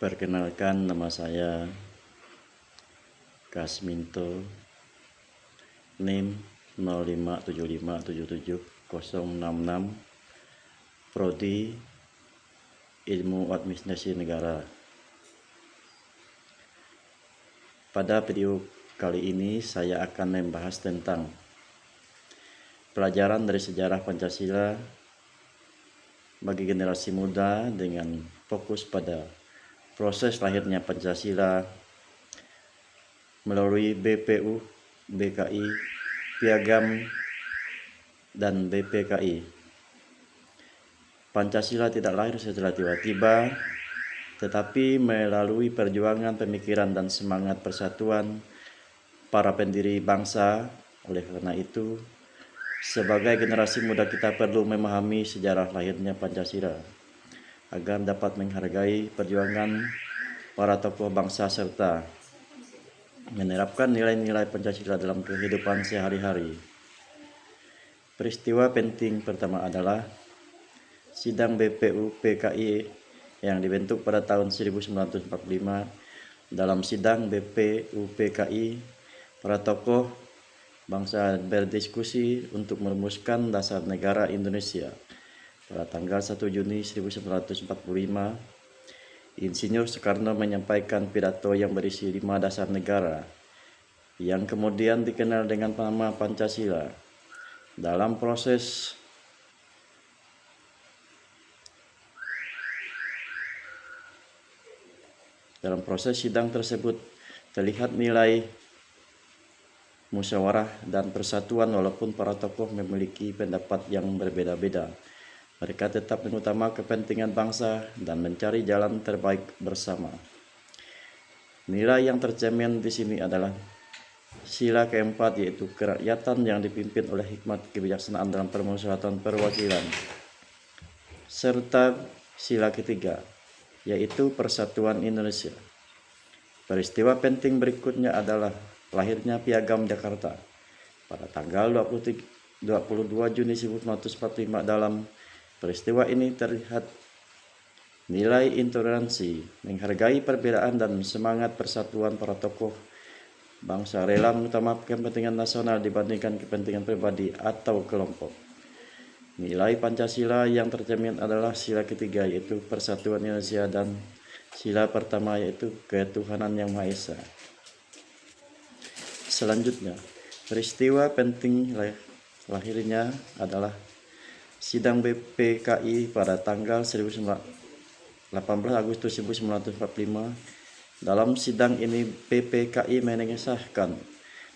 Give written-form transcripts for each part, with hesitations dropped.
Perkenalkan, nama saya Kasminto, NIM 0575777066, Prodi Ilmu Administrasi Negara. Pada video kali ini saya akan membahas tentang pelajaran dari sejarah Pancasila bagi generasi muda dengan fokus pada proses lahirnya Pancasila melalui BPU, BKI, Piagam, dan BPKI. Pancasila tidak lahir secara tiba-tiba, tetapi melalui perjuangan pemikiran dan semangat persatuan para pendiri bangsa. Oleh karena itu, sebagai generasi muda kita perlu memahami sejarah lahirnya Pancasila agar dapat menghargai perjuangan para tokoh bangsa serta menerapkan nilai-nilai Pancasila dalam kehidupan sehari-hari. Peristiwa penting pertama adalah sidang BPU PKI yang dibentuk pada tahun 1945. Dalam sidang BPU PKI, para tokoh bangsa berdiskusi untuk merumuskan dasar negara Indonesia. Pada tanggal 1 Juni 1945, Insinyur Soekarno menyampaikan pidato yang berisi 5 dasar negara, yang kemudian dikenal dengan nama Pancasila. Dalam proses sidang tersebut terlihat nilai musyawarah dan persatuan. Walaupun para tokoh memiliki pendapat yang berbeda-beda, mereka tetap mengutamakan kepentingan bangsa dan mencari jalan terbaik bersama. Nilai yang tercermin di sini adalah sila keempat, yaitu kerakyatan yang dipimpin oleh hikmat kebijaksanaan dalam permusyawaratan perwakilan, serta sila ketiga, yaitu persatuan Indonesia. Peristiwa penting berikutnya adalah lahirnya Piagam Jakarta pada tanggal 22 Juni 1945. Dalam peristiwa ini terlihat nilai intoleransi, menghargai perbedaan, dan semangat persatuan para tokoh bangsa rela mengutamakan kepentingan nasional dibandingkan kepentingan pribadi atau kelompok. Nilai Pancasila yang tercermin adalah sila ketiga, yaitu persatuan Indonesia, dan sila pertama, yaitu ketuhanan yang Maha Esa. Selanjutnya, peristiwa penting lahirnya adalah sidang BPKI pada tanggal 18 Agustus 1945. Dalam sidang ini BPKI mengesahkan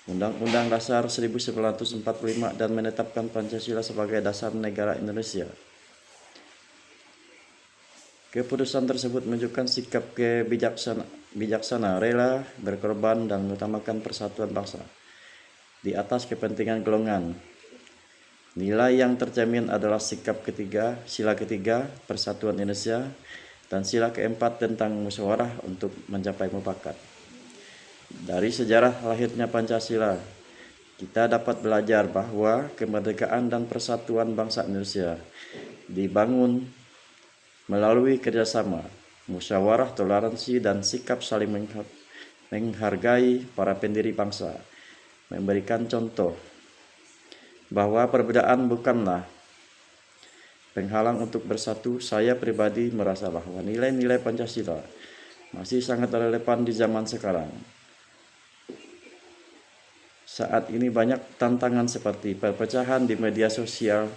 Undang-Undang Dasar 1945 dan menetapkan Pancasila sebagai dasar negara Indonesia. Keputusan tersebut menunjukkan sikap bijaksana, rela berkorban dan mengutamakan persatuan bangsa di atas kepentingan golongan. Nilai yang tercermin adalah sila ketiga, persatuan Indonesia, dan sila keempat tentang musyawarah untuk mencapai mufakat. Dari sejarah lahirnya Pancasila, kita dapat belajar bahwa kemerdekaan dan persatuan bangsa Indonesia dibangun melalui kerjasama, musyawarah, toleransi, dan sikap saling menghargai para pendiri bangsa. Memberikan contoh bahwa perbedaan bukanlah penghalang untuk bersatu. Saya pribadi merasa bahwa nilai-nilai Pancasila masih sangat relevan di zaman sekarang. Saat ini banyak tantangan seperti perpecahan di media sosial,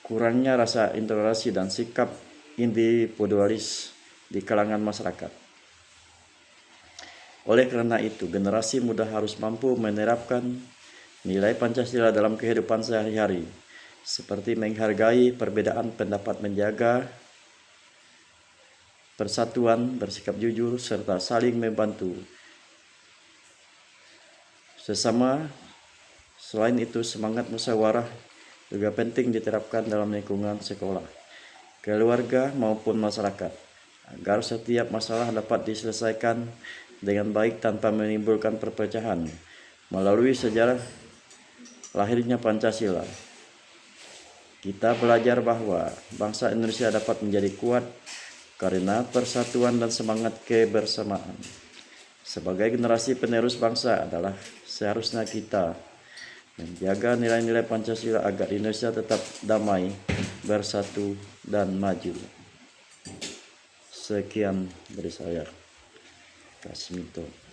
kurangnya rasa intoleransi, dan sikap individualis di kalangan masyarakat. Oleh karena itu, generasi muda harus mampu menerapkan nilai Pancasila dalam kehidupan sehari-hari, seperti menghargai perbedaan pendapat, menjaga persatuan, bersikap jujur, serta saling membantu sesama. Selain itu, semangat musyawarah juga penting diterapkan dalam lingkungan sekolah, keluarga, maupun masyarakat, agar setiap masalah dapat diselesaikan dengan baik tanpa menimbulkan perpecahan. Melalui sejarah lahirnya Pancasila, kita belajar bahwa bangsa Indonesia dapat menjadi kuat karena persatuan dan semangat kebersamaan. Sebagai generasi penerus bangsa adalah seharusnya kita menjaga nilai-nilai Pancasila agar Indonesia tetap damai, bersatu, dan maju. Sekian dari saya, Kasmito.